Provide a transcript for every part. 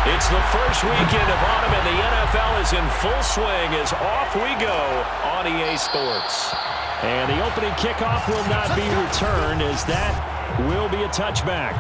It's the first weekend of autumn, and the NFL is in full swing as off we go on EA Sports. And the opening kickoff will not be returned, as that will be a touchback.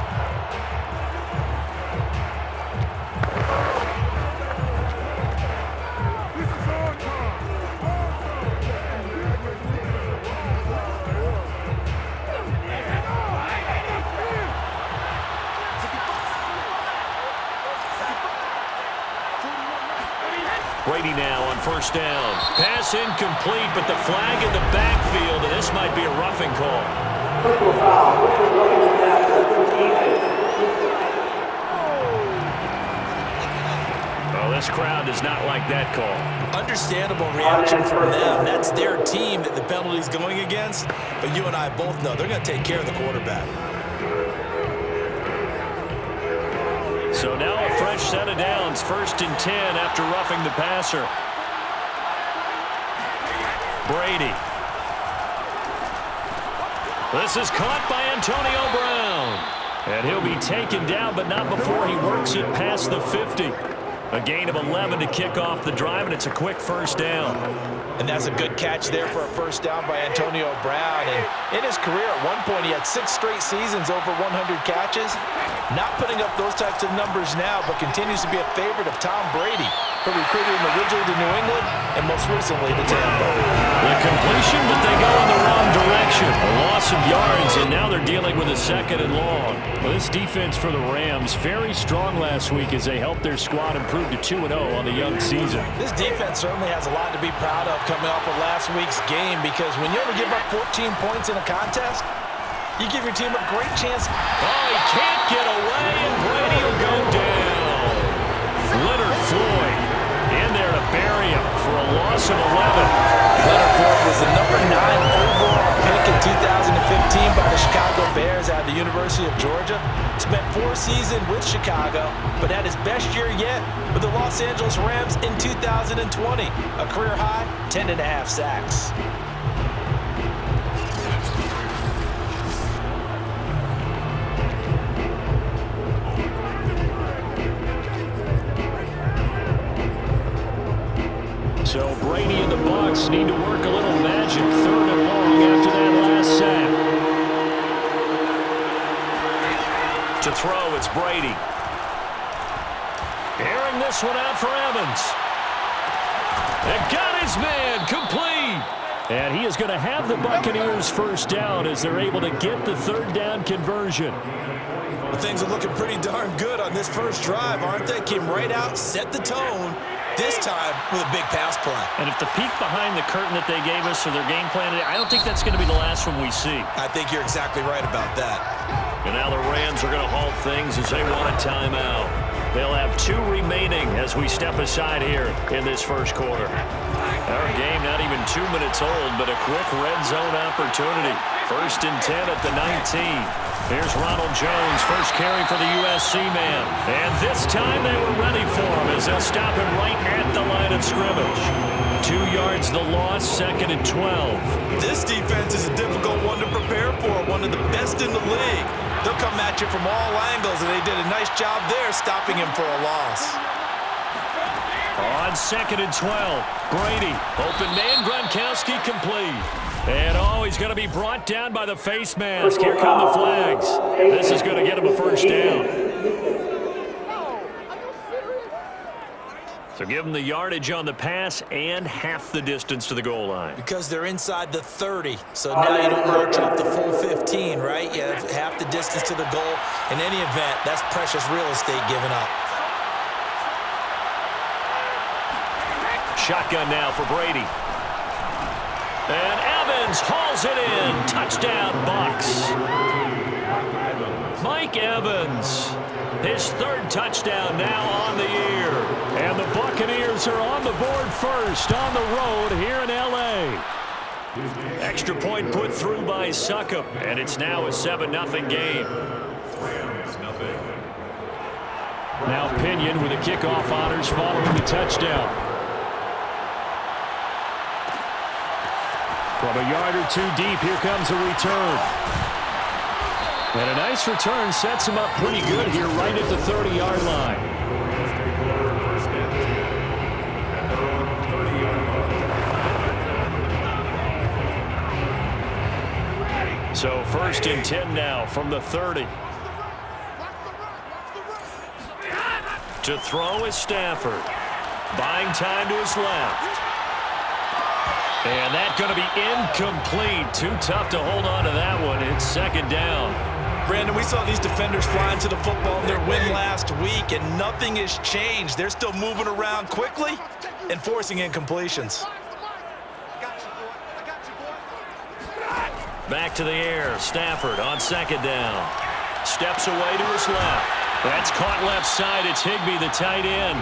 Brady now on first down. Pass incomplete, but the flag in the backfield, and this might be a roughing call. Oh, this crowd does not like that call. Understandable reaction from them. That's their team that the penalty's going against. But you and I both know they're going to take care of the quarterback. So now a fresh set of downs, 1st and 10 after roughing the passer. Brady. This is caught by Antonio Brown. And he'll be taken down, but not before he works it past the 50. A gain of 11 to kick off the drive, and it's a quick first down. And that's a good catch there for a first down by Antonio Brown. And in his career, at one point, he had 6 straight seasons over 100 catches. Not putting up those types of numbers now, but continues to be a favorite of Tom Brady, who recruited him originally to New England and most recently to Tampa. The completion, but they go in the wrong direction. A loss of yards, and now they're dealing with a 2nd and long. Well, this defense for the Rams, very strong last week as they helped their squad improve to 2-0 on the young season. This defense certainly has a lot to be proud of coming off of last week's game, because when you only give up 14 points in a contest, you give your team a great chance. Oh, he can't get away, and Brady will go down. Leonard Floyd in there to bury him for a loss of 11. Leonard Floyd was the number 9 overall pick in 2015 by the Chicago Bears out of the University of Georgia. Spent 4 seasons with Chicago, but had his best year yet with the Los Angeles Rams in 2020. A career high, 10.5 sacks. So Brady and the Bucs need to work a little magic, 3rd and long after that last sack. To throw, it's Brady. Airing this one out for Evans. And got his man complete. And he is going to have the Buccaneers first down as they're able to get the 3rd down conversion. Well, things are looking pretty darn good on this first drive, aren't they? Came right out, set the tone, this time with a big pass play. And if the peek behind the curtain that they gave us or their game plan, I don't think that's going to be the last one we see. I think you're exactly right about that. And now the Rams are going to halt things as they want a timeout. They'll have 2 remaining as we step aside here in this first quarter. Our game not even 2 minutes old, but a quick red zone opportunity. 1st and 10 at the 19. Here's Ronald Jones, first carry for the USC man. And this time they were ready for him as they'll stop him right at the line of scrimmage. 2 yards the loss, 2nd and 12. This defense is a difficult one to prepare for, one of the best in the league. They'll come at you from all angles, and they did a nice job there stopping him for a loss. On 2nd and 12, Brady, open man, Gronkowski complete. And he's going to be brought down by the face mask. Here come the flags. This is going to get him a first down. So give them the yardage on the pass and half the distance to the goal line. Because they're inside the 30, so now you don't march off the full 15, right? You have half the distance to the goal. In any event, that's precious real estate given up. Shotgun now for Brady. And Evans hauls it in. Touchdown, Bucs. Mike Evans, his 3rd touchdown now on the year. And the Buccaneers are on the board first on the road here in L.A. Extra point put through by Succop, and it's now a 7-0 game. Now Pinion with the kickoff honors following the touchdown. From a yard or 2 deep, here comes a return. And a nice return sets him up pretty good here right at the 30-yard line. So 1st and 10 now from the 30. To throw is Stafford. Buying time to his left. And that's going to be incomplete. Too tough to hold on to that one. It's 2nd down. Brandon, we saw these defenders flying to the football in their win last week, and nothing has changed. They're still moving around quickly and forcing incompletions. Back to the air. Stafford on 2nd down. Steps away to his left. That's caught left side. It's Higbee, the tight end.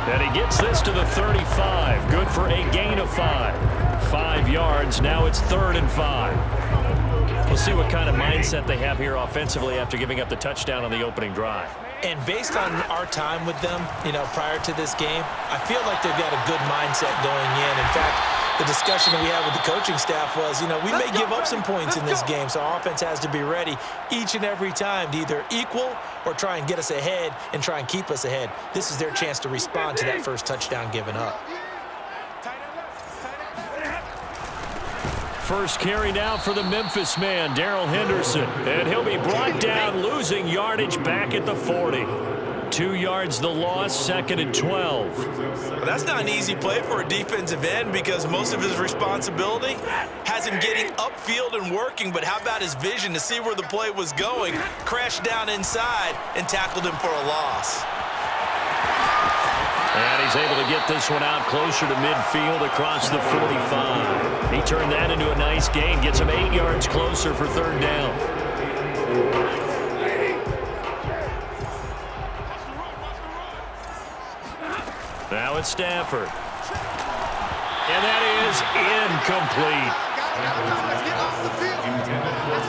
And he gets this to the 35. Good for a gain of 5. 5 yards. Now it's 3rd and 5. We'll see what kind of mindset they have here offensively after giving up the touchdown on the opening drive. And based on our time with them, prior to this game, I feel like they've got a good mindset going in. In fact, the discussion that we had with the coaching staff was, we may give up some points in this game, so our offense has to be ready each and every time to either equal or try and get us ahead and try and keep us ahead. This is their chance to respond to that first touchdown given up. First carry now for the Memphis man, Darrell Henderson. And he'll be brought down, losing yardage back at the 40. 2 yards the loss, 2nd and 12. Well, that's not an easy play for a defensive end because most of his responsibility has him getting upfield and working, but how about his vision to see where the play was going, crashed down inside, and tackled him for a loss. And he's able to get this one out closer to midfield across the 45. He turned that into a nice gain, gets him 8 yards closer for 3rd down. Now it's Stafford. And that is incomplete.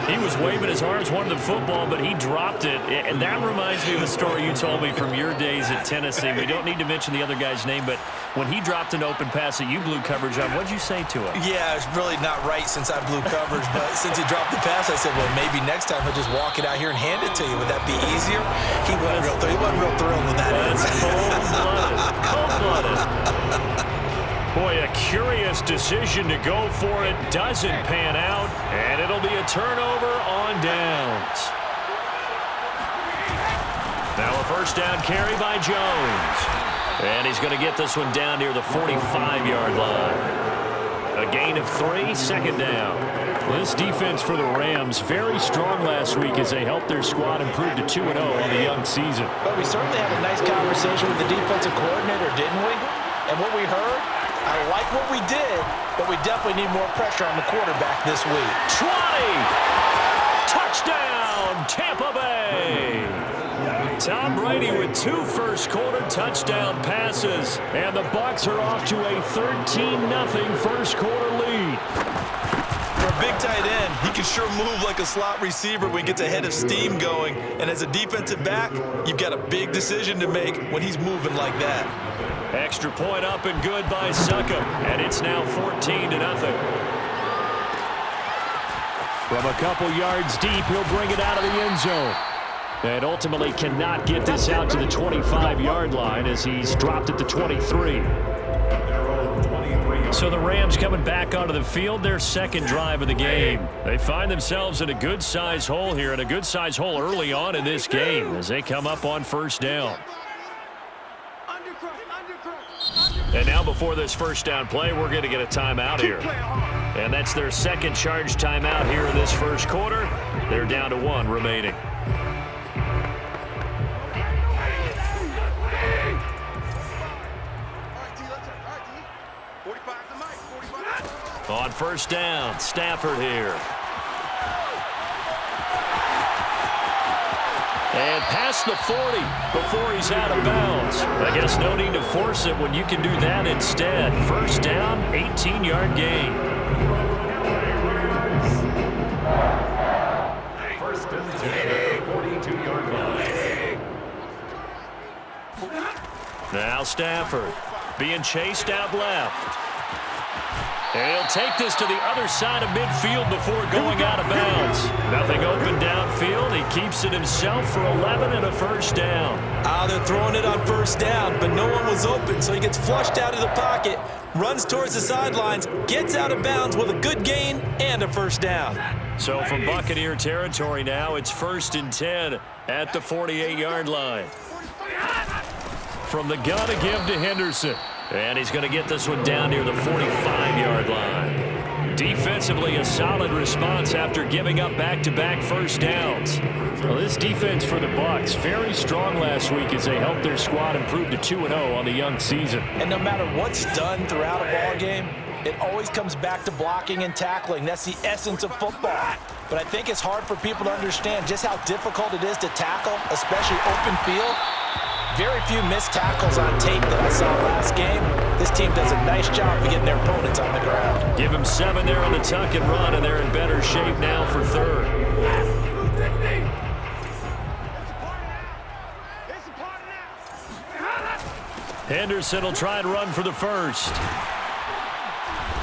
He was waving his arms, wanted the football, but he dropped it. And that reminds me of a story you told me from your days at Tennessee. We don't need to mention the other guy's name, but when he dropped an open pass that you blew coverage on, what did you say to him? Yeah, it's really not right since I blew coverage, but since he dropped the pass, I said, well, maybe next time he'll just walk it out here and hand it to you. Would that be easier? He wasn't real thrilled with that. That's cold-blooded. Boy, a curious decision to go for it. Doesn't pan out, and it'll be a turnover on downs. Now a 1st down carry by Jones. And he's going to get this one down near the 45-yard line. A gain of 3, 2nd down. This defense for the Rams, very strong last week as they helped their squad improve to 2-0 on the young season. But we certainly had a nice conversation with the defensive coordinator, didn't we? And what we heard, I like what we did, but we definitely need more pressure on the quarterback this week. 20! Touchdown, Tampa Bay! Tom Brady with 2 first-quarter touchdown passes, and the Bucs are off to a 13-0 first-quarter lead. For a big tight end, he can sure move like a slot receiver when he gets a head of steam going. And as a defensive back, you've got a big decision to make when he's moving like that. Extra point up and good by Succop, and it's now 14-0. From a couple yards deep, he'll bring it out of the end zone. And ultimately cannot get this out to the 25-yard line as he's dropped at the 23. So the Rams coming back onto the field, their 2nd drive of the game. They find themselves in a good-sized hole here, and a good-sized hole early on in this game as they come up on 1st down. And now before this 1st down play, we're going to get a timeout here. And that's their 2nd charge timeout here in this 1st quarter. They're down to 1 remaining. On 1st down, Stafford here. And past the 40 before he's out of bounds. I guess no need to force it when you can do that instead. 1st down, 18-yard gain. First and 10, 42-yard line. Now Stafford being chased out left. And he'll take this to the other side of midfield before going out of bounds. Nothing open downfield. He keeps it himself for 11 and a 1st down. They're throwing it on 1st down, but no one was open, so he gets flushed out of the pocket, runs towards the sidelines, gets out of bounds with a good gain and a 1st down. So from Buccaneer territory now, it's 1st and 10 at the 48-yard line. From the gun to give to Henderson. And he's going to get this one down near the 45-yard line. Defensively, a solid response after giving up back-to-back first downs. Well, this defense for the Bucs, very strong last week as they helped their squad improve to 2-0 on the young season. And no matter what's done throughout a ball game, it always comes back to blocking and tackling. That's the essence of football. But I think it's hard for people to understand just how difficult it is to tackle, especially open field. Very few missed tackles on tape that I saw last game. This team does a nice job of getting their opponents on the ground. Give them 7 there on the tuck and run, and they're in better shape now for 3rd. Henderson will try and run for the 1st.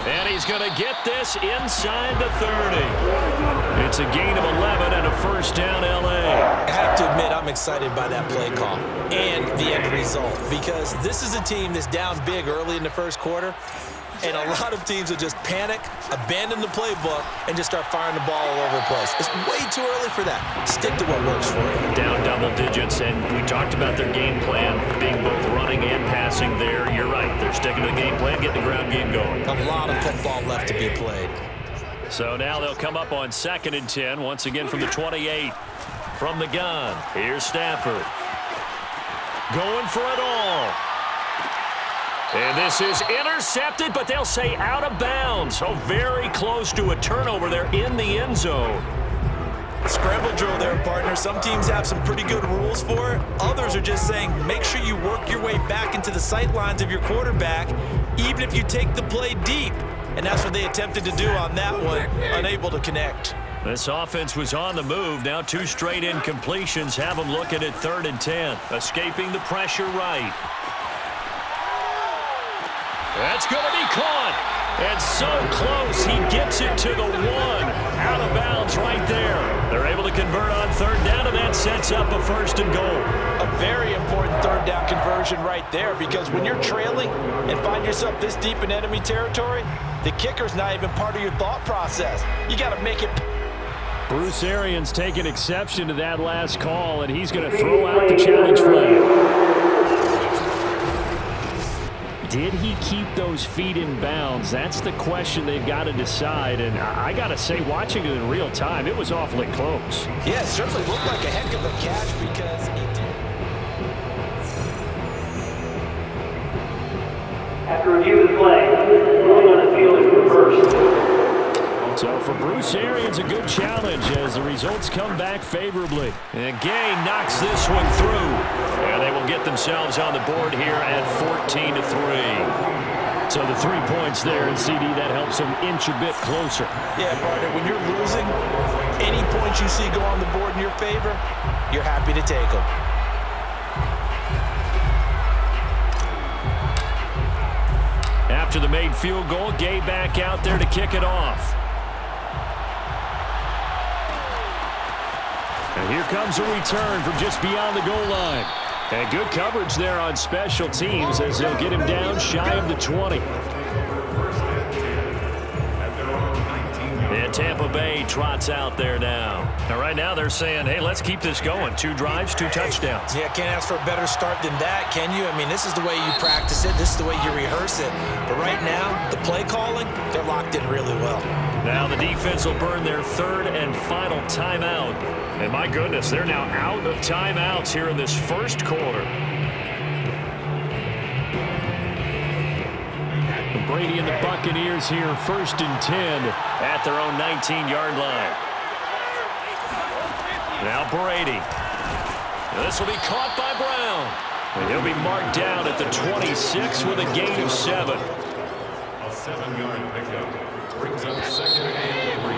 And he's going to get this inside the 30. It's a gain of 11 and a 1st down, L.A. I have to admit, I'm excited by that play call and the end result because this is a team that's down big early in the first quarter, and a lot of teams will just panic, abandon the playbook, and just start firing the ball all over the place. It's way too early for that. Stick to what works for you. Down double digits, and we talked about their game plan being both running and passing there. You're right. They're sticking to the game plan, getting the ground game going. A lot of football left to be played. So now they'll come up on 2nd and 10, once again from the 28. From the gun, here's Stafford. Going for it all. And this is intercepted, but they'll say out of bounds. So very close to a turnover there in the end zone. Scramble drill there, partner. Some teams have some pretty good rules for it. Others are just saying make sure you work your way back into the sight lines of your quarterback, even if you take the play deep. And that's what they attempted to do on that one, unable to connect. This offense was on the move. Now 2 straight incompletions have them looking at 3rd and 10. Escaping the pressure right. That's going to be caught. And so close. He gets it to the 1. Out of bounds right there. They're able to convert on 3rd down, and that sets up a 1st and goal. A very important 3rd down conversion right there, because when you're trailing and find yourself this deep in enemy territory, the kicker's not even part of your thought process. You got to make it. Bruce Arians taking exception to that last call, and he's going to throw out the challenge flag. Did he keep those feet in bounds? That's the question they've got to decide. And I got to say, watching it in real time, it was awfully close. Yeah, it certainly looked like a heck of a catch because he did. After review of the play, ruling on the field is reversed. So for Bruce Arians, a good challenge as the results come back favorably. And Gay knocks this one through. And they will get themselves on the board here at 14-3. So the 3 points there, and CD, that helps them inch a bit closer. Yeah, partner, when you're losing, any points you see go on the board in your favor, you're happy to take them. After the made field goal, Gay back out there to kick it off. And here comes a return from just beyond the goal line. And good coverage there on special teams as they'll get him down shy of the 20. And Tampa Bay trots out there now. Now, right now they're saying, hey, let's keep this going. 2 drives, 2 touchdowns. Yeah, can't ask for a better start than that, can you? I mean, this is the way you practice it. This is the way you rehearse it. But right now, the play calling, they're locked in really well. Now the defense will burn their 3rd and final timeout. And my goodness, they're now out of timeouts here in this first quarter. Brady and the Buccaneers here, 1st and 10 at their own 19-yard line. Now Brady. This will be caught by Brown. And he'll be marked down at the 26 with a gain of 7. A 7-yard pickup brings up 2nd and 3.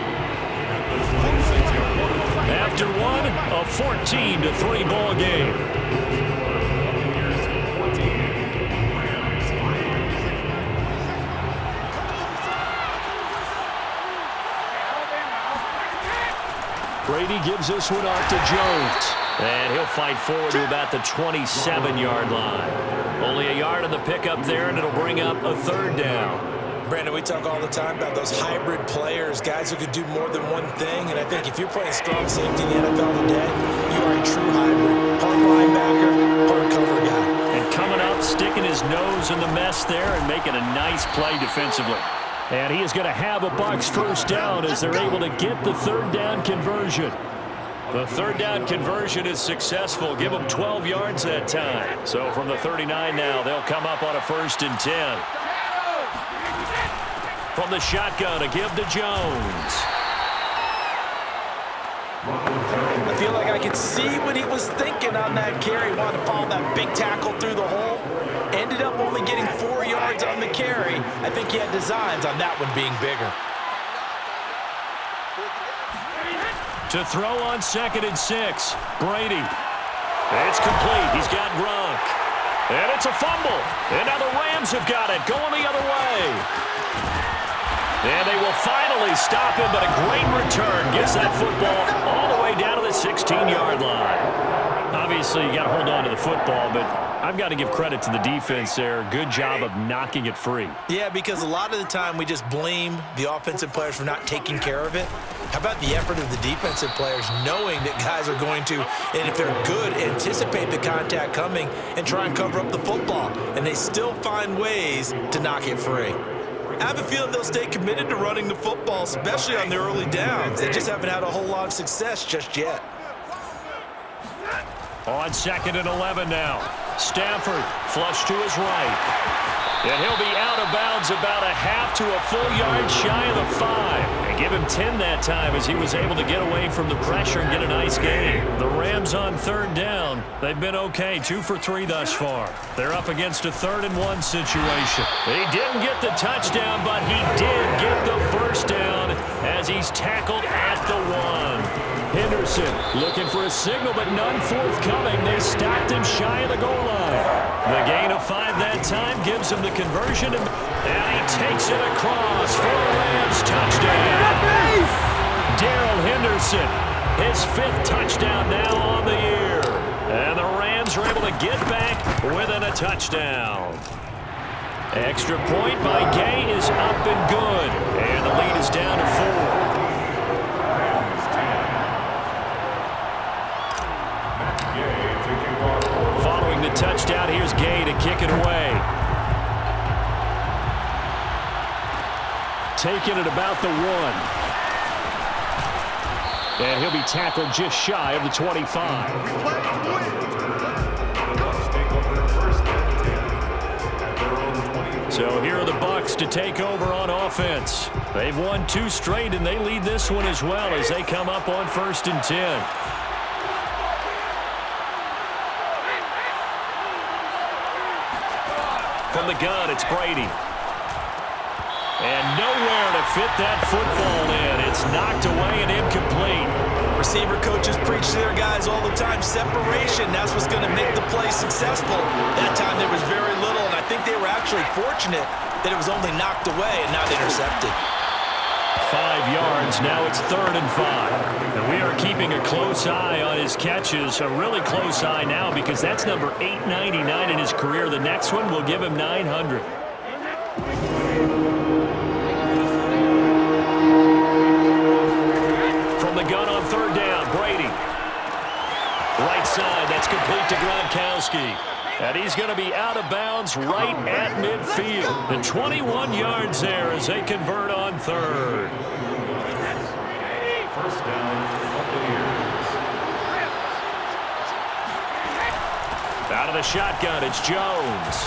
After one, a 14-3 ball game. Brady gives this one off to Jones. And he'll fight forward to about the 27-yard line. Only a yard on the pickup there, and it'll bring up a 3rd down. Brandon, we talk all the time about those hybrid players, guys who could do more than one thing. And I think if you're playing strong safety in the NFL today, you are a true hybrid. Part linebacker, part cover guy. And coming up, sticking his nose in the mess there and making a nice play defensively. And he is going to have a Bucs first down as they're able to get the third down conversion. The third down conversion is successful. Give them 12 yards that time. So from the 39 now, they'll come up on a 1st and 10. From the shotgun, a give to Jones. I feel like I could see what he was thinking on that carry. Wanted to follow that big tackle through the hole. Ended up only getting 4 yards on the carry. I think he had designs on that one being bigger. To throw on 2nd and 6. Brady. It's complete. He's got Gronk. And it's a fumble. And now the Rams have got it. Going the other way. And they will finally stop him, but a great return gets that football all the way down to the 16-yard line. Obviously, you got to hold on to the football, but I've got to give credit to the defense there. Good job of knocking it free. Yeah, because a lot of the time we just blame the offensive players for not taking care of it. How about the effort of the defensive players knowing that guys are going to, and if they're good, anticipate the contact coming and try and cover up the football, and they still find ways to knock it free. I have a feeling they'll stay committed to running the football, especially on their early downs. They just haven't had a whole lot of success just yet. On 2nd and 11 now. Stafford flush to his right. And he'll be out of bounds about a half to a full yard shy of the 5. And give him 10 that time as he was able to get away from the pressure and get a nice gain. The Rams on 3rd down. They've been okay, 2 for 3 thus far. They're up against a 3rd and 1 situation. He didn't get the touchdown, but he did get the first down as he's tackled at the 1. Henderson looking for a signal, but none forthcoming. They stopped him shy of the goal line. The gain of 5 that time gives him the conversion, and he takes it across for a Rams touchdown. Darrell Henderson, his 5th touchdown now on the year. And the Rams are able to get back within a touchdown. Extra point by Gay is up and good, and the lead is down to 4. Following the touchdown, here's Gay to kick it away. Taking it about the 1. And he'll be tackled just shy of the 25. So here are the Bucs to take over on offense. They've won 2 straight, and they lead this one as well as they come up on 1st and 10. From the gun, it's Brady. And nowhere to fit that football in. It's knocked away and incomplete. Receiver coaches preach to their guys all the time. Separation, that's what's going to make the play successful. That time there was very little, and I think they were actually fortunate that it was only knocked away and not intercepted. 5 yards. Now it's 3rd and 5. And we are keeping a close eye on his catches. A really close eye now because that's number 899 in his career. The next one will give him 900. From the gun on 3rd down, Brady. Right side, that's complete to Gronkowski. And he's going to be out of bounds right at midfield. The 21 yards there as they convert on 3rd. First down, Buccaneers. Out of the shotgun, it's Jones.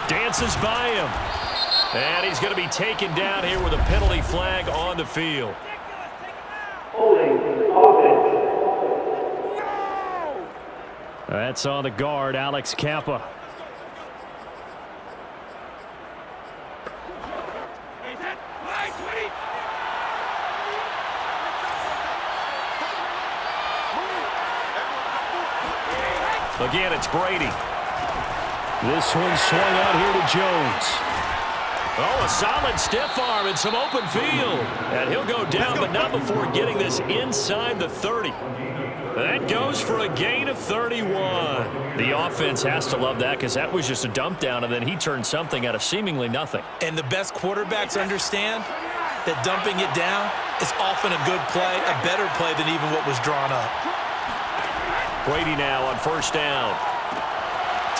Dances by him. And he's going to be taken down here with a penalty flag on the field. Holding offense. That's on the guard, Alex Kappa. Again, it's Brady. This one swung out here to Jones. Oh, a solid stiff arm and some open field. And he'll go down, but not before getting this inside the 30. That goes for a gain of 31. The offense has to love that because that was just a dump down, and then he turned something out of seemingly nothing. And the best quarterbacks understand that dumping it down is often a good play, a better play than even what was drawn up. Brady now on first down.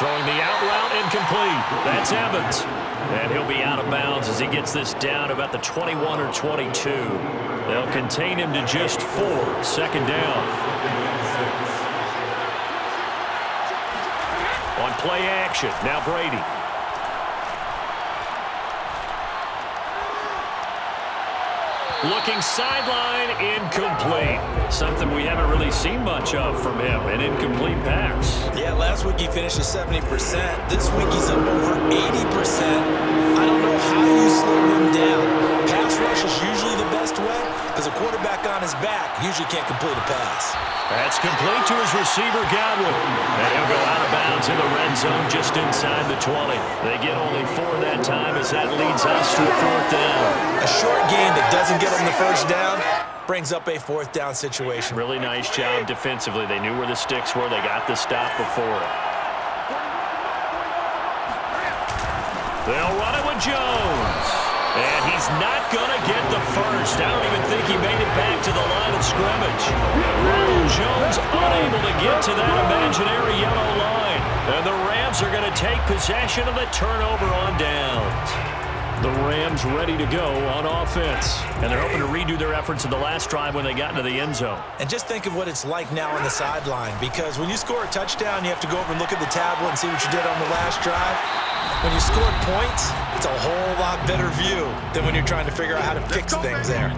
Throwing the out route incomplete. That's Evans. And he'll be out of bounds as he gets this down about the 21 or 22. They'll contain him to just 4. Second down. On play action, now Brady. Looking sideline, incomplete. Something we haven't really seen much of from him, an incomplete pass. Yeah, last week he finished at 70%. This week he's up over 80%. I don't know how you slow him down. Pass rush is usually the best way because a quarterback on his back usually can't complete a pass. That's complete to his receiver, Godwin. And he'll go out of bounds in the red zone just inside the 20. They get only 4 that time as that leads us to a 4th down. A short gain that doesn't get them the first down brings up a 4th down situation. Really nice job defensively. They knew where the sticks were. They got the stop before it. They'll run it with Jones. And he's not going to get the first. I don't even think he made it back to the line of scrimmage. Ronald Jones unable to get to that imaginary yellow line. And the Rams are going to take possession of the turnover on downs. The Rams ready to go on offense. And they're hoping to redo their efforts in the last drive when they got into the end zone. And just think of what it's like now on the sideline. Because when you score a touchdown, you have to go over and look at the tablet and see what you did on the last drive. When you scored points, it's a whole lot better view than when you're trying to figure out how to fix things there.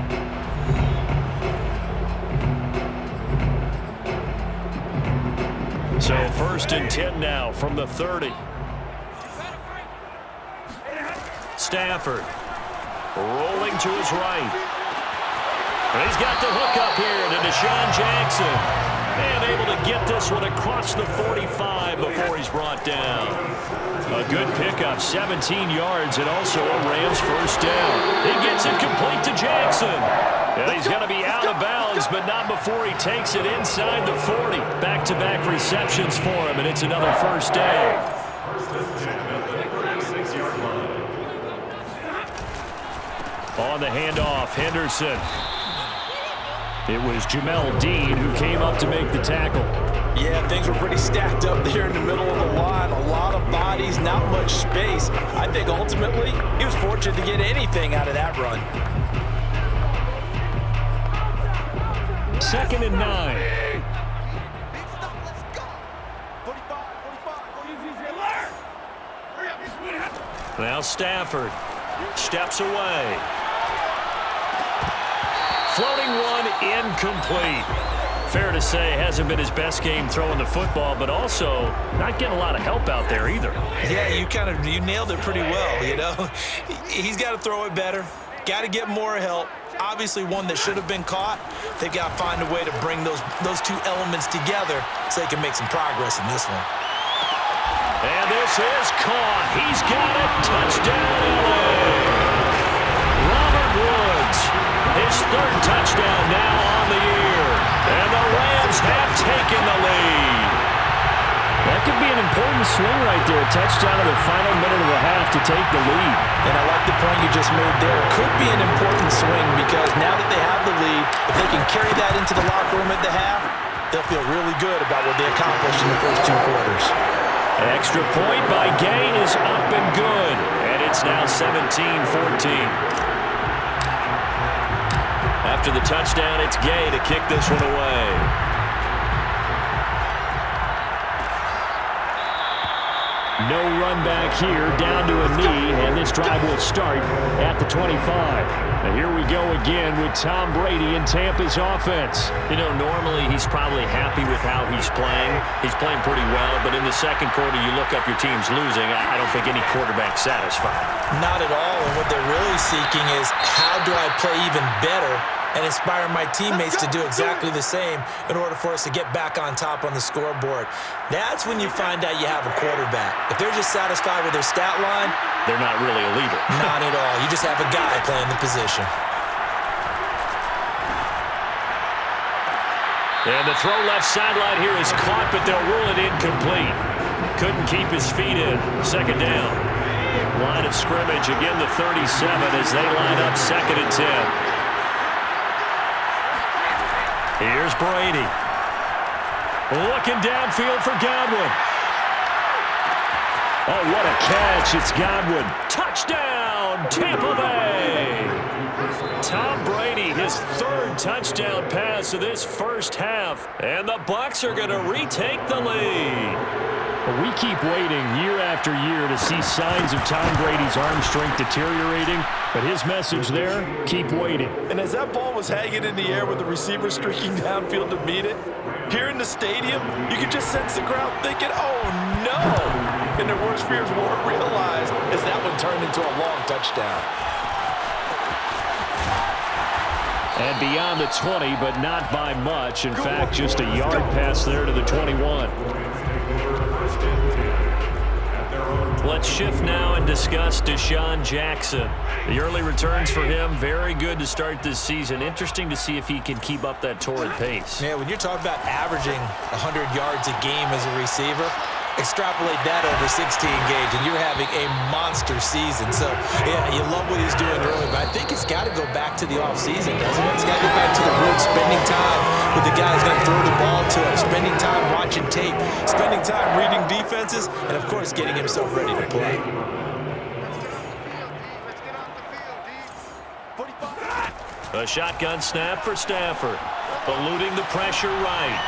So 1st and 10 now from the 30. Stafford rolling to his right. And he's got the hook up here to Deshaun Jackson. And able to get this one across the 45 before he's brought down. A good pickup, 17 yards, and also a Rams first down. He gets it complete to Jackson. And he's going to be out of bounds, but not before he takes it inside the 40. Back-to-back receptions for him, and it's another first down. On the handoff, Henderson. It was Jamel Dean who came up to make the tackle. Yeah, things were pretty stacked up there in the middle of the line. A lot of bodies, not much space. I think ultimately he was fortunate to get anything out of that run. 2nd and 9. Now Stafford steps away. Floating one, incomplete. Fair to say, hasn't been his best game throwing the football, but also not getting a lot of help out there either. Yeah, you nailed it pretty well, you know. He's got to throw it better. Got to get more help. Obviously one that should have been caught. They've got to find a way to bring those 2 elements together so they can make some progress in this one. And this is caught. He's got it. Touchdown, LA. Robert Woods, his 3rd touchdown now on the year. And the Rams have taken the lead. That could be an important swing right there. A touchdown in the final minute of the half to take the lead. And I like the point you just made there. Could be an important swing because now that they have the lead, if they can carry that into the locker room at the half, they'll feel really good about what they accomplished in the first 2 quarters. An extra point by Gay is up and good. And it's now 17-14. After the touchdown, it's Gay to kick this one away. No run back here, down to a knee, and this drive will start at the 25. Now here we go again with Tom Brady and Tampa's offense. You know, normally he's probably happy with how he's playing. He's playing pretty well, but in the second quarter, you look up your team's losing. I don't think any quarterback's satisfied. Not at all, and what they're really seeking is how do I play even better and inspire my teammates to do exactly the same in order for us to get back on top on the scoreboard. That's when you find out you have a quarterback. If they're just satisfied with their stat line, they're not really a leader. Not at all. You just have a guy playing the position. And the throw left sideline here is caught, but they'll rule it incomplete. Couldn't keep his feet in. Second down. Line of scrimmage, again the 37 as they line up 2nd and 10. Here's Brady. Looking downfield for Godwin. Oh, what a catch. It's Godwin. Touchdown, Tampa Bay. Tom Brady, his 3rd touchdown pass of this first half. And the Bucs are going to retake the lead. We keep waiting year after year to see signs of Tom Brady's arm strength deteriorating. But his message there, keep waiting. And as that ball was hanging in the air with the receiver streaking downfield to meet it, here in the stadium, you could just sense the crowd thinking, oh, no. And their worst fears weren't realized as that one turned into a long touchdown. And beyond the 20, but not by much. In fact, just a yard pass there to the 21. Let's shift now and discuss Deshaun Jackson. The early returns for him, very good to start this season. Interesting to see if he can keep up that torrid pace. Yeah, when you're talking about averaging 100 yards a game as a receiver, extrapolate that over 16 games, and you're having a monster season. So, yeah, you love what he's doing early, but I think it's got to go back to the offseason, doesn't it? It's got to go back to the roots, spending time with the guy who's going to throw the ball to him, spending time watching tape, spending time reading defenses, and, of course, getting himself ready to play. A shotgun snap for Stafford, eluding the pressure right.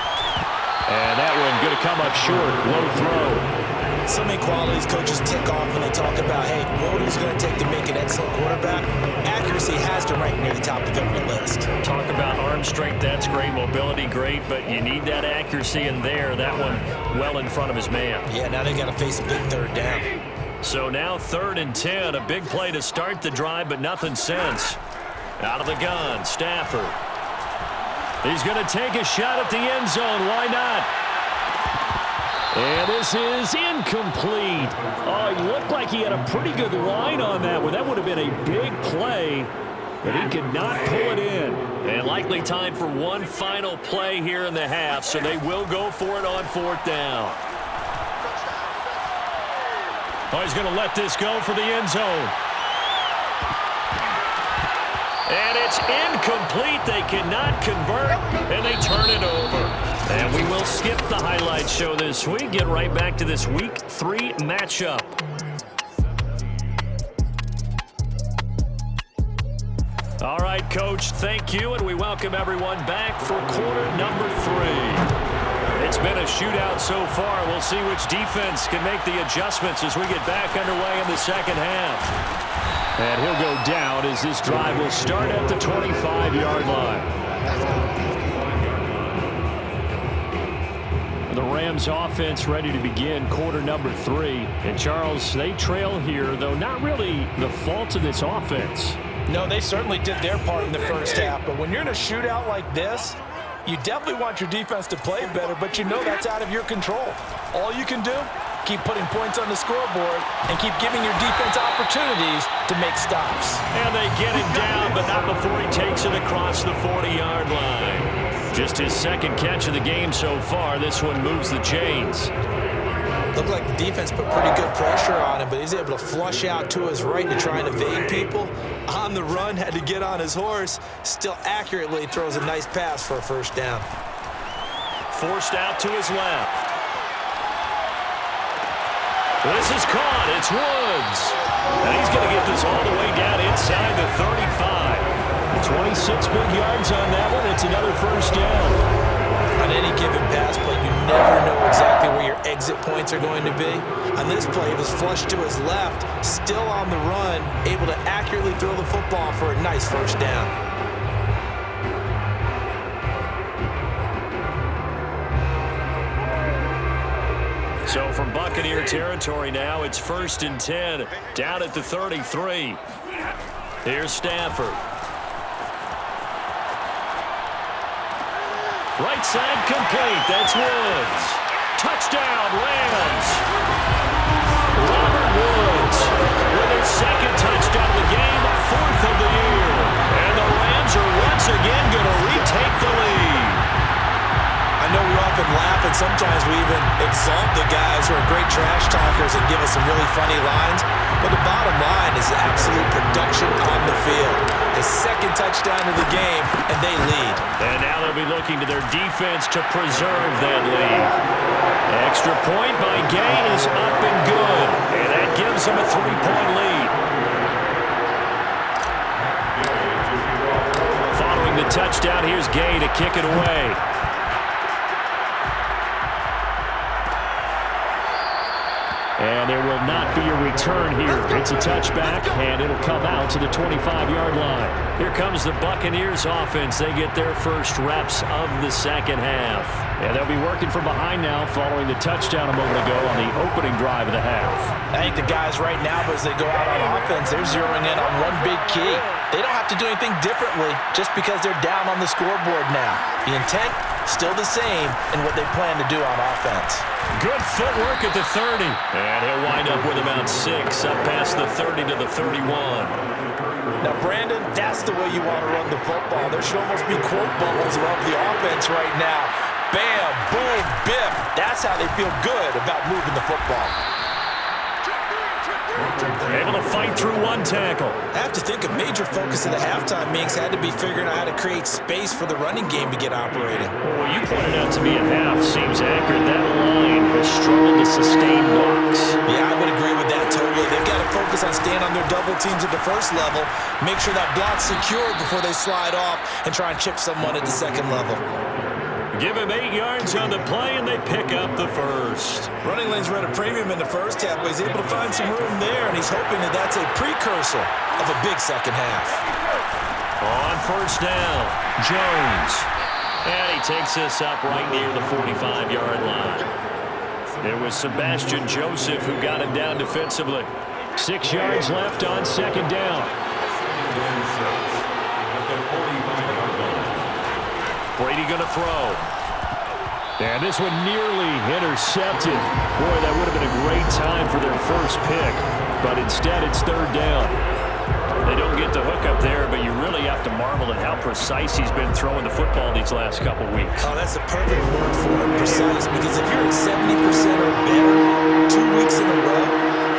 And that one going to come up short. Low throw. So many qualities coaches tick off when they talk about, hey, what is it going to take to make an excellent quarterback? Accuracy has to rank near the top of every list. Talk about arm strength, that's great. Mobility, great, but you need that accuracy in there. That one well in front of his man. Yeah, now they got to face a big 3rd down. So now 3rd and 10. A big play to start the drive, but nothing since. Out of the gun, Stafford. He's going to take a shot at the end zone. Why not? And this is incomplete. Oh, he looked like he had a pretty good line on that one. That would have been a big play, but he could not pull it in. And likely time for one final play here in the half, so they will go for it on 4th down. Oh, he's going to let this go for the end zone. And it's incomplete. They cannot convert, and they turn it over. And we will skip the highlight show this week. Get right back to this Week 3 matchup. All right, Coach, thank you, and we welcome everyone back for quarter number 3. It's been a shootout so far. We'll see which defense can make the adjustments as we get back underway in the second half. And he'll go down as this drive will start at the 25-yard line. The Rams offense ready to begin quarter number 3. And Charles, they trail here, though not really the fault of this offense. No, they certainly did their part in the first half. But when you're in a shootout like this, you definitely want your defense to play better, but you know that's out of your control. All you can do, keep putting points on the scoreboard and keep giving your defense opportunities to make stops. And they get him down, but not before he takes it across the 40-yard line. Just his 2nd catch of the game so far. This one moves the chains. Looked like the defense put pretty good pressure on him, but he's able to flush out to his right to try and evade people. On the run, had to get on his horse. Still accurately throws a nice pass for a 1st down. Forced out to his left. This is caught. It's Woods. And he's going to get this all the way down inside the 35. 26 big yards on that one. It's another 1st down. On any given pass play, you never know exactly where your exit points are going to be. On this play, it was flushed to his left, still on the run, able to accurately throw the football for a nice 1st down. So from Buccaneer territory now, it's 1st and 10, down at the 33. Here's Stafford. Right side complete. That's Woods. Touchdown, Rams. Robert Woods with his 2nd touchdown of the game, 4th of the year. And the Rams are once again going to retake the lead. and laugh, and sometimes we even exalt the guys who are great trash talkers and give us some really funny lines. But the bottom line is absolute production on the field. His second touchdown of the game, and they lead. And now they'll be looking to their defense to preserve that lead. Extra point by Gay is up and good, and that gives them a 3-point lead. Following the touchdown, here's Gay to kick it away. And there will not be a return here. It's a touchback, and it'll come out to the 25-yard line. Here comes the Buccaneers offense. They get their first reps of the second half. And they'll be working from behind now following the touchdown a moment ago on the opening drive of the half. I think the guys right now, as they go out on offense, they're zeroing in on one big key. They don't have to do anything differently just because they're down on the scoreboard now. The intent, still the same in what they plan to do on offense. Good footwork at the 30. And he'll wind up with about 6 up past the 30 to the 31. Now, Brandon, that's the way you want to run the football. There should almost be quote bubbles above the offense right now. Bam, boom, biff. That's how they feel good about moving the football. Able to fight through one tackle. I have to think a major focus of the halftime meetings had to be figuring out how to create space for the running game to get operating. Well, you pointed out to me at half seems accurate. That line has struggled to sustain blocks. Yeah, I would agree with that totally. They've got to focus on staying on their double teams at the first level, make sure that block's secured before they slide off and try and chip someone at the second level. Give him 8 yards on the play, and they pick up the first. Running lanes were at a premium in the first half, but he's able to find some room there, and he's hoping that that's a precursor of a big second half. On first down, Jones. And he takes this up right near the 45-yard line. It was Sebastian Joseph who got him down defensively. 6 yards left on second down. Brady going to throw. And this one nearly intercepted. Boy, that would have been a great time for their first pick. But instead, it's third down. They don't get the hook up there, but you really have to marvel at how precise he's been throwing the football these last couple weeks. Oh, that's the perfect word for it, precise. Because if you're at 70% or better 2 weeks in a row,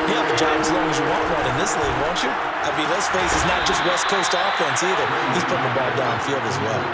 you have a job as long as you want one in this league, won't you? I mean, let's face it, it's not just West Coast offense either. He's putting the ball downfield as well.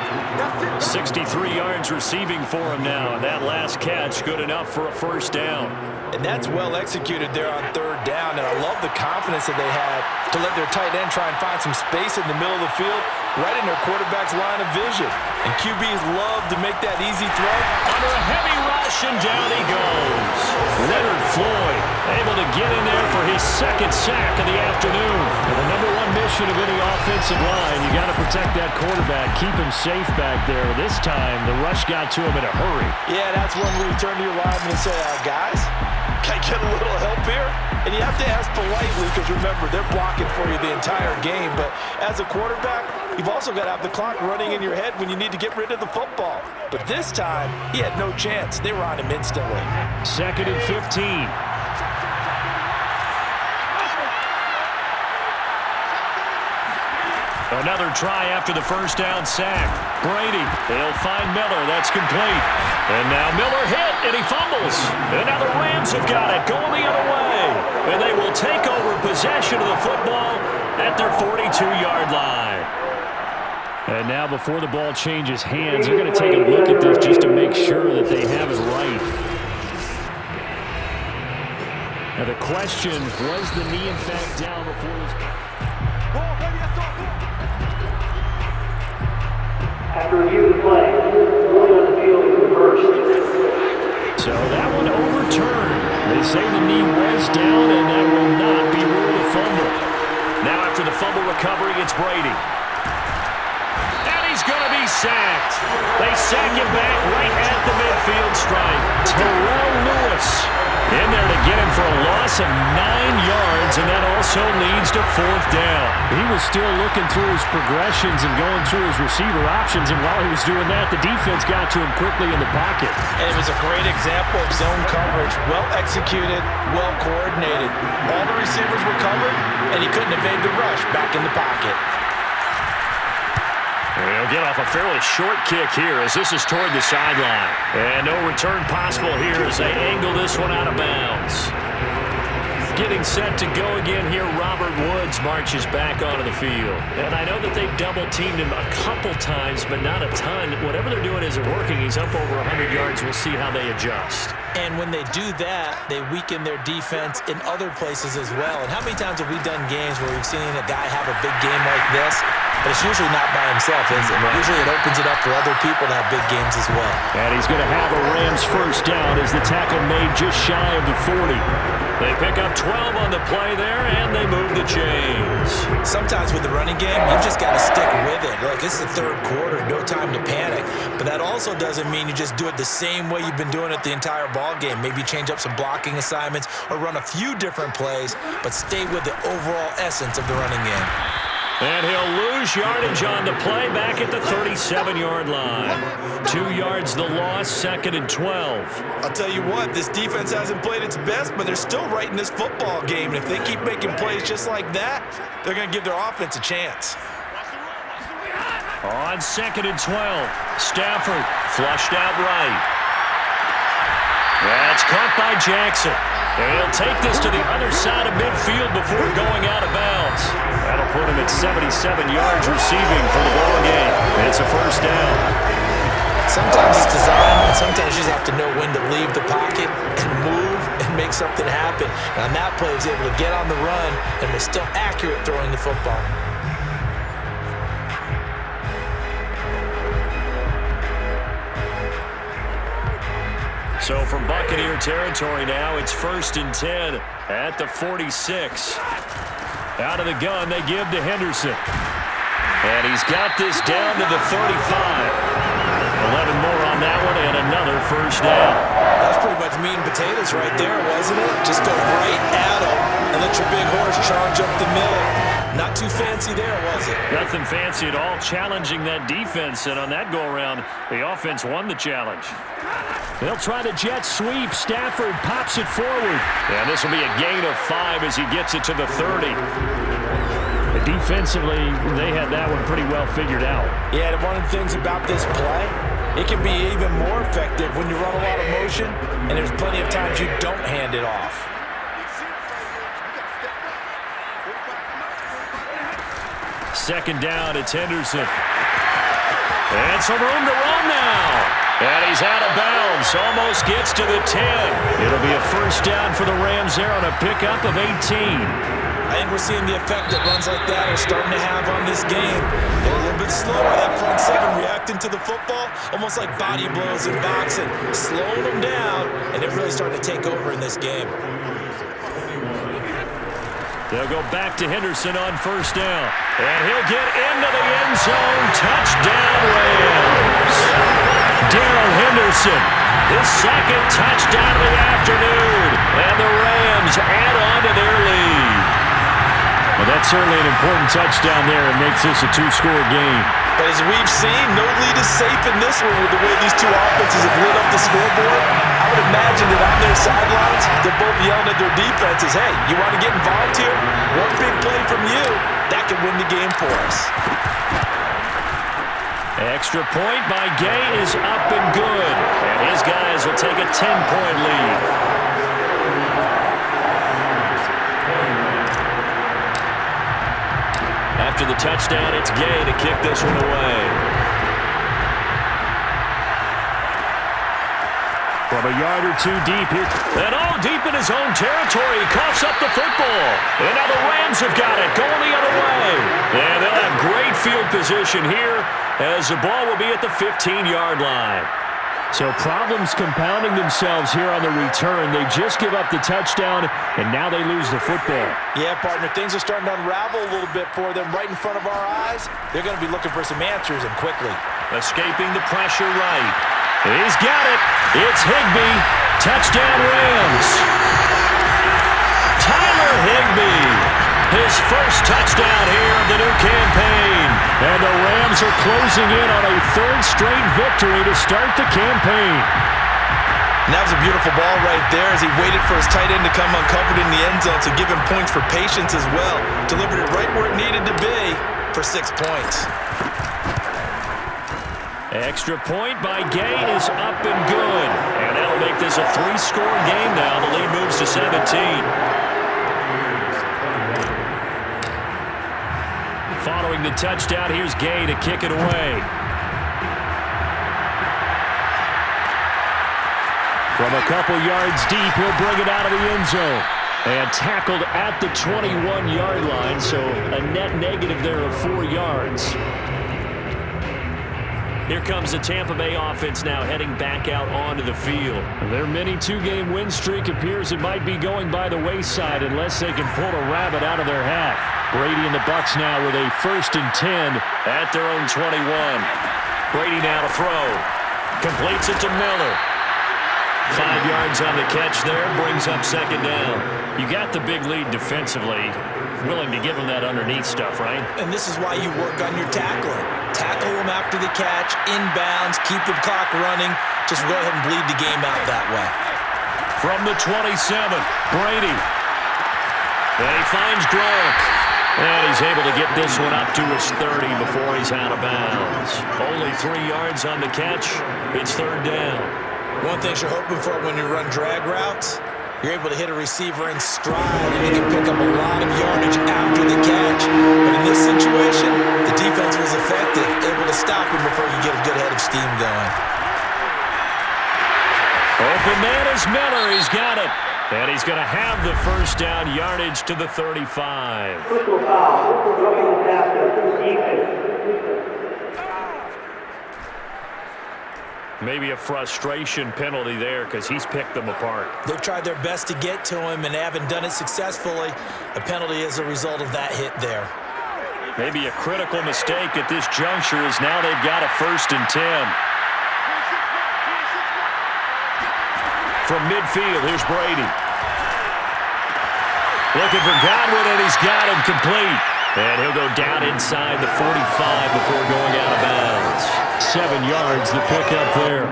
63 yards receiving for him now. That last catch good enough for a first down. And that's well executed there on third down. And I love the confidence that they had to let their tight end try and find some space in the middle of the field, right in their quarterback's line of vision. And QBs love to make that easy throw. Under a heavy rush, and down he goes. Leonard Floyd able to get in there for his second sack of the afternoon. And the number one mission of any offensive line, you got to protect that quarterback, keep him safe back there. This time, the rush got to him in a hurry. Yeah, that's when we turn to your lineman and say, guys, can I get a little help here? And you have to ask politely because, remember, they're blocking for you the entire game. But as a quarterback, you've also got to have the clock running in your head when you need to get rid of the football. But this time, he had no chance. They were on him instantly. 2nd and 15. Another try after the first down sack. Brady, they'll find Miller. That's complete. And now Miller hit, and he fumbles. And now the Rams have got it, going the other way. And they will take over possession of the football at their 42-yard line. And now before the ball changes hands, they're going to take a look at this just to make sure that they have it right. Now the question, was the knee in fact down before this? After review of the play, going on the field is reversed. So that one overturned. They say the knee was down, and that will not be ruled a fumble. Now after the fumble recovery, it's Brady. And he's going to be sacked. They sack him back right at the midfield stripe. Terrell Lewis in there to get him for a loss of 9 yards, and that also leads to fourth down. He was still looking through his progressions and going through his receiver options, and while he was doing that, the defense got to him quickly in the pocket. And it was a great example of zone coverage. Well executed, well coordinated. All the receivers were covered, and he couldn't evade the rush back in the pocket. He'll get off a fairly short kick here as this is toward the sideline. And no return possible here as they angle this one out of bounds. Getting set to go again here, Robert Woods marches back onto the field. And I know that they've double-teamed him a couple times, but not a ton. Whatever they're doing isn't working. He's up over 100 yards. We'll see how they adjust. And when they do that, they weaken their defense in other places as well. And how many times have we done games where we've seen a guy have a big game like this, but it's usually not by himself, is it? Usually it opens it up for other people to have big games as well. And he's going to have a Rams first down as the tackle made just shy of the 40. They pick up 12 on the play there, and they move the chains. Sometimes with the running game, you've just got to stick with it. Look, this is the third quarter, no time to panic. But that also doesn't mean you just do it the same way you've been doing it the entire ball game. Maybe change up some blocking assignments or run a few different plays, but stay with the overall essence of the running game. And he'll lose yardage on the play back at the 37-yard line. 2 yards the loss, 2nd and 12. I'll tell you what, this defense hasn't played its best, but they're still right in this football game. And if they keep making plays just like that, they're going to give their offense a chance. On 2nd and 12, Stafford flushed out right. That's caught by Jackson. And he'll take this to the other side of midfield before going out of bounds. That'll put him at 77 yards receiving for the ball game. It's a first down. Sometimes it's design, and sometimes you just have to know when to leave the pocket and move and make something happen. And on that play, he was able to get on the run and was still accurate throwing the football. So from Buccaneer territory now, it's 1st and 10 at the 46. Out of the gun, they give to Henderson. And he's got this down to the 35. 11 more on that one and another first down. That's pretty much meat and potatoes right there, wasn't it? Just go right at him and let your big horse charge up the middle. Not too fancy there, was it? Nothing fancy at all, challenging that defense. And on that go-around, the offense won the challenge. They'll try the jet sweep. Stafford pops it forward. And this will be a gain of 5 as he gets it to the 30. Defensively, they had that one pretty well figured out. Yeah, and one of the things about this play, it can be even more effective when you run a lot of motion, and there's plenty of times you don't hand it off. Second down, it's Henderson. And some room to run now. And he's out of bounds, almost gets to the 10. It'll be a first down for the Rams there on a pickup of 18. I think we're seeing the effect that runs like that are starting to have on this game. They're a little bit slower, that front seven reacting to the football, almost like body blows in boxing, slowing them down, and they're really starting to take over in this game. They'll go back to Henderson on first down. And he'll get into the end zone. Touchdown, Rams. Darrell Henderson, his second touchdown of the afternoon. And the Rams add on to their lead. Well, that's certainly an important touchdown there. It makes this a 2-score game. But as we've seen, no lead is safe in this one with the way these two offenses have lit up the scoreboard. I would imagine that on their sidelines, they're both yelling at their defenses, hey, you want to get involved here? One big play from you, that could win the game for us. Extra point by Gay is up and good. And his guys will take a 10-point lead. After the touchdown, it's Gay to kick this one away. From a yard or two deep here. And all deep in his own territory. He coughs up the football. And now the Rams have got it, going the other way. And they'll have great field position here as the ball will be at the 15-yard line. So problems compounding themselves here on the return. They just give up the touchdown, and now they lose the football. Yeah, partner, things are starting to unravel a little bit for them right in front of our eyes. They're going to be looking for some answers, and quickly. Escaping the pressure right. He's got it. It's Higbee. Touchdown, Rams. Tyler Higbee. His first touchdown here of the new campaign. And the Rams are closing in on a 3rd straight victory to start the campaign. And that was a beautiful ball right there as he waited for his tight end to come uncovered in the end zone to give him points for patience as well. Delivered it right where it needed to be for 6 points. Extra point by Gay is up and good. And that'll make this a 3-score game now. The lead moves to 17. Following the touchdown, here's Gay to kick it away. From a couple yards deep, he'll bring it out of the end zone. And tackled at the 21-yard line, so a net negative there of 4 yards. Here comes the Tampa Bay offense now heading back out onto the field. Their mini 2-game win streak appears it might be going by the wayside unless they can pull a rabbit out of their hat. Brady and the Bucs now with a 1st and 10 at their own 21. Brady now to throw. Completes it to Miller. 5 yards on the catch there, brings up 2nd down. You got the big lead defensively. Willing to give them that underneath stuff, right? And this is why you work on your tackling. Tackle them after the catch, inbounds, keep the clock running. Just go ahead and bleed the game out that way. From the 27, Brady. And he finds Gronk. And he's able to get this one up to his 30 before he's out of bounds. Only 3 yards on the catch. It's 3rd down. One thing you're hoping for when you run drag routes, you're able to hit a receiver in stride and you can pick up a lot of yardage after the catch. But in this situation, the defense was effective, able to stop him before you get a good head of steam going. Open man is Miller. He's got it. And he's going to have the 1st down, yardage to the 35. Personal foul. Roughing the passer. Defense. Maybe a frustration penalty there because he's picked them apart. They've tried their best to get to him and haven't done it successfully. A penalty is a result of that hit there. Maybe a critical mistake at this juncture is now they've got a 1st and 10. From midfield, here's Brady. Looking for Godwin, and he's got him complete. And he'll go down inside the 45 before going out of bounds. 7 yards, the pickup there.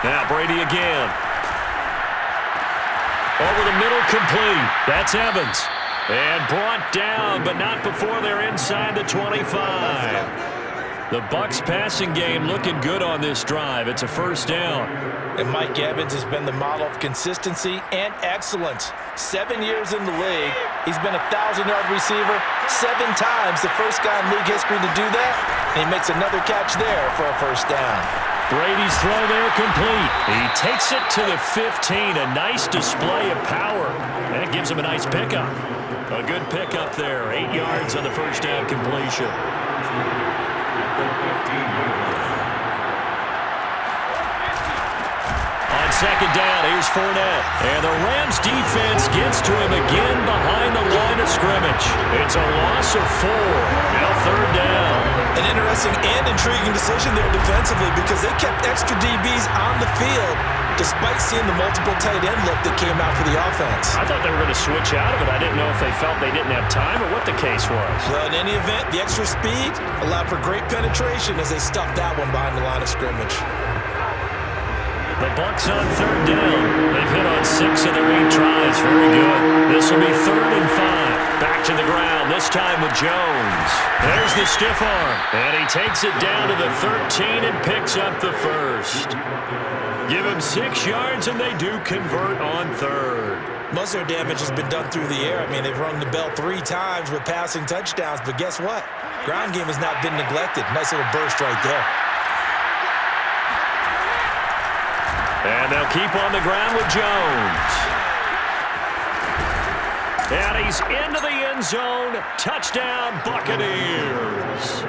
Now Brady again. Over the middle, complete. That's Evans. And brought down, but not before they're inside the 25. The Bucs passing game looking good on this drive. It's a 1st down. And Mike Evans has been the model of consistency and excellence. 7 years in the league. He's been a 1,000-yard receiver 7 times, the first guy in league history to do that. And he makes another catch there for a 1st down. Brady's throw there complete. He takes it to the 15. A nice display of power. And it gives him a nice pickup. A good pickup there. 8 yards on the 1st down completion. On 2nd down, here's Fournette. And the Rams defense gets to him again behind the line of scrimmage. It's a loss of 4. Now 3rd down. An interesting and intriguing decision there defensively because they kept extra DBs on the field despite seeing the multiple tight end look that came out for the offense. I thought they were going to switch out of it. I didn't know if they felt they didn't have time or what the case was. Well, in any event, the extra speed allowed for great penetration as they stuffed that one behind the line of scrimmage. The Bucs on 3rd down. They've hit on 6 of their 8 tries. Very good. This will be 3rd and 5. Back to the ground, this time with Jones. There's the stiff arm. And he takes it down to the 13 and picks up the 1st. Give him 6 yards, and they do convert on 3rd. Most of their damage has been done through the air. I mean, they've rung the bell 3 times with passing touchdowns, but guess what? Ground game has not been neglected. Nice little burst right there. And they'll keep on the ground with Jones. And he's into the end zone. Touchdown, Buccaneers.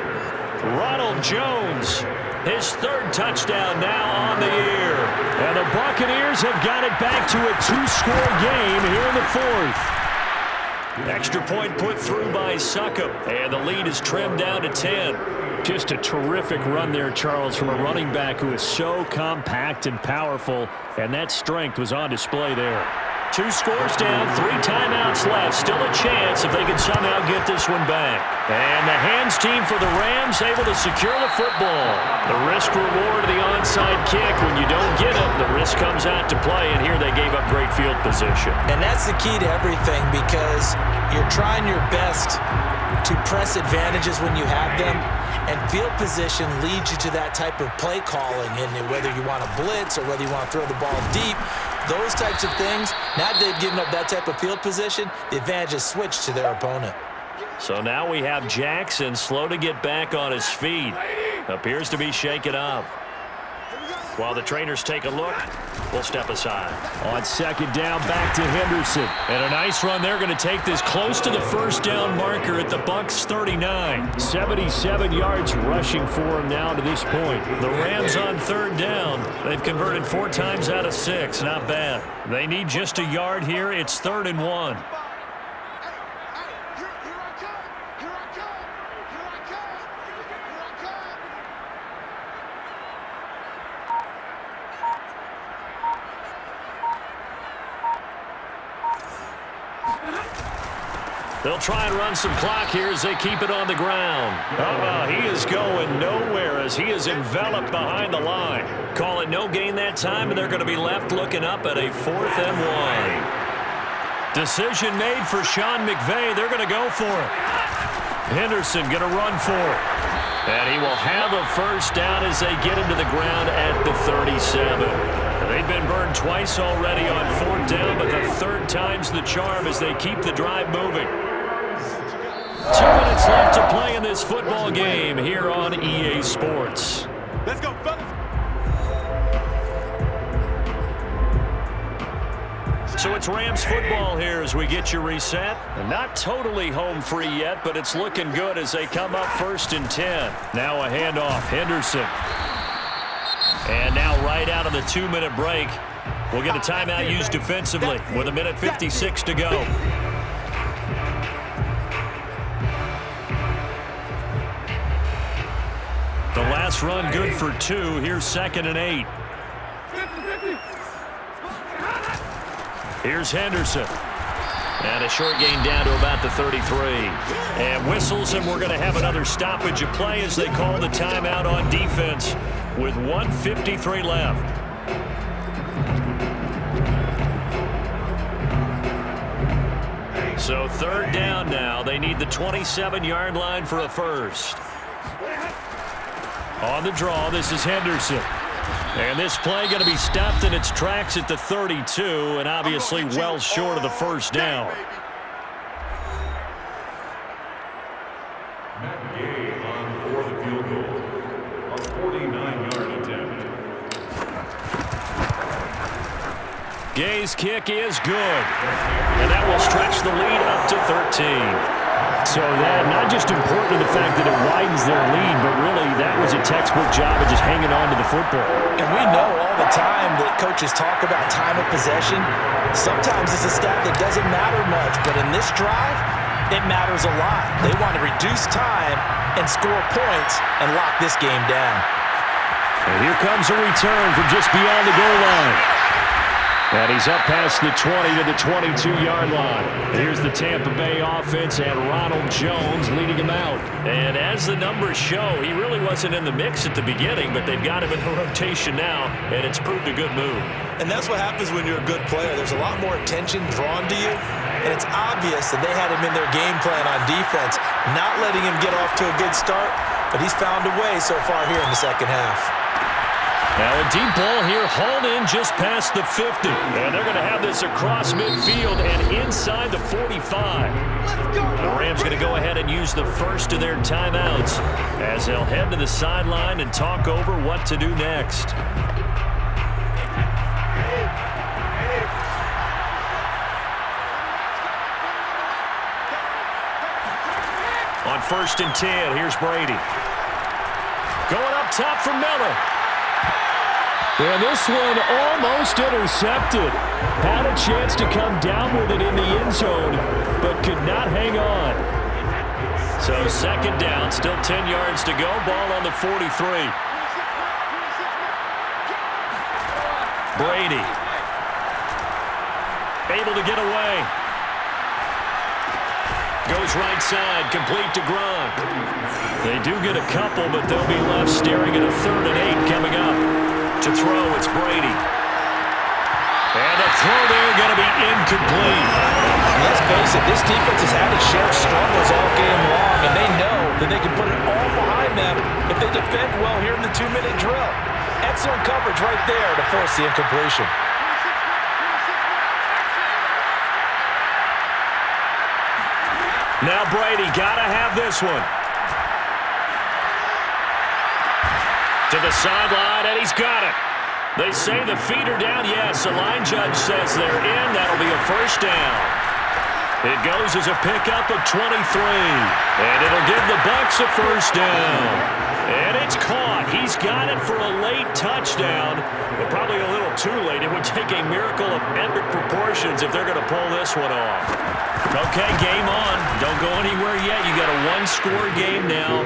Ronald Jones, his 3rd touchdown now on the year. And the Buccaneers have got it back to a 2-score game here in the 4th. Extra point put through by Succop. And the lead is trimmed down to 10. Just a terrific run there, Charles, from a running back who is so compact and powerful, and that strength was on display there. 2 scores down, 3 timeouts left. Still a chance if they can somehow get this one back. And the hands team for the Rams able to secure the football. The risk reward of the onside kick. When you don't get it, the risk comes out to play. And here they gave up great field position. And that's the key to everything, because you're trying your best to press advantages when you have them. And field position leads you to that type of play calling, and whether you want to blitz or whether you want to throw the ball deep, those types of things. Now that they've given up that type of field position, the advantage is switched to their opponent. So now we have Jackson slow to get back on his feet. Appears to be shaken up. While the trainers take a look, we'll step aside. On second down, back to Henderson. And a nice run. They're going to take this close to the first down marker at the Bucs 39. 77 yards rushing for him now to this point. The Rams on third down. They've converted 4 times out of 6. Not bad. They need just a yard here. It's 3rd and 1. They'll try and run some clock here as they keep it on the ground. He is going nowhere as he is enveloped behind the line. Call it no gain that time, and they're going to be left looking up at a 4th and 1. Decision made for Sean McVay. They're going to go for it. Henderson going to run for it. And he will have a first down as they get him to the ground at the 37. They've been burned twice already on 4th down, but the 3rd time's the charm as they keep the drive moving. 2 minutes left to play in this football game here on EA Sports. Let's go, fellas. So it's Rams football here as we get you reset. And not totally home free yet, but it's looking good as they come up 1st and 10. Now a handoff, Henderson. And now right out of the 2-minute break, we'll get a timeout used defensively with 1:56 to go. The last run good for 2. Here's 2nd and 8. Here's Henderson. And a short gain down to about the 33. And whistles, and we're going to have another stoppage of play as they call the timeout on defense with 1:53 left. So 3rd down now. They need the 27-yard line for a first. On the draw, this is Henderson. And this play going to be stopped in its tracks at the 32, and obviously well short of the first down. Matt Gay on for the field goal. A 49-yard attempt. Gay's kick is good. And that will stretch the lead up to 13. So that not just important in the fact that it widens their lead, but really that was a textbook job of just hanging on to the football. And we know all the time that coaches talk about time of possession. Sometimes it's a stat that doesn't matter much, but in this drive, it matters a lot. They want to reduce time and score points and lock this game down. And here comes a return from just beyond the goal line. And he's up past the 20 to the 22-yard line. Here's the Tampa Bay offense and Ronald Jones leading him out. And as the numbers show, he really wasn't in the mix at the beginning, but they've got him in a rotation now, and it's proved a good move. And that's what happens when you're a good player. There's a lot more attention drawn to you, and it's obvious that they had him in their game plan on defense, not letting him get off to a good start, but he's found a way so far here in the second half. Now a deep ball here, hauled in just past the 50. And they're going to have this across midfield and inside the 45. The Rams going to go ahead and use the first of their timeouts as they'll head to the sideline and talk over what to do next. On 1st and 10, here's Brady. Going up top for Miller. And this one almost intercepted. Had a chance to come down with it in the end zone, but could not hang on. So 2nd down, still 10 yards to go. Ball on the 43. Brady. able to get away. Goes right side, complete to Gronk. They do get a couple, but they'll be left staring at a 3rd and 8 coming up. To throw, it's Brady. And the throw there going to be incomplete. Let's face it, this defense has had its share of struggles all game long, and they know that they can put it all behind them if they defend well here in the 2-minute drill. Excellent coverage right there to force the incompletion. Now Brady got to have this one. To the sideline, and he's got it. They say the feet are down. Yes, the line judge says they're in. That'll be a first down. It goes as a pickup of 23. And it'll give the Bucs a first down. And it's caught. He's got it for a late touchdown. But probably a little too late. It would take a miracle of epic proportions if they're going to pull this one off. Okay, game on. Don't go anywhere yet. You got a one-score game now.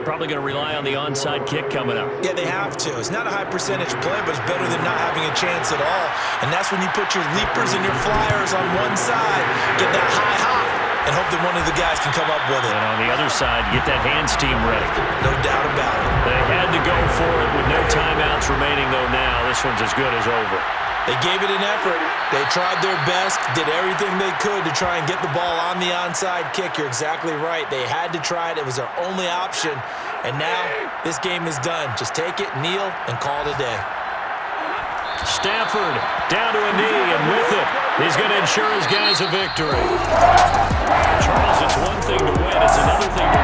Probably going to rely on the onside kick coming up. Yeah, they have to. It's not a high percentage play, but it's better than not having a chance at all. And that's when you put your leapers and your flyers on one side, get that high hop, and hope that one of the guys can come up with it. And on the other side, get that hands team ready. No doubt about it. They had to go for it with no timeouts remaining, though, now. This one's as good as over. They gave it an effort. They tried their best, did everything they could to try and get the ball on the onside kick. You're exactly right. They had to try it. It was their only option. And now this game is done. Just take it, kneel, and call it a day. Stafford down to a knee, and with it, he's going to ensure his guys a victory. Charles, it's one thing to win. It's another thing to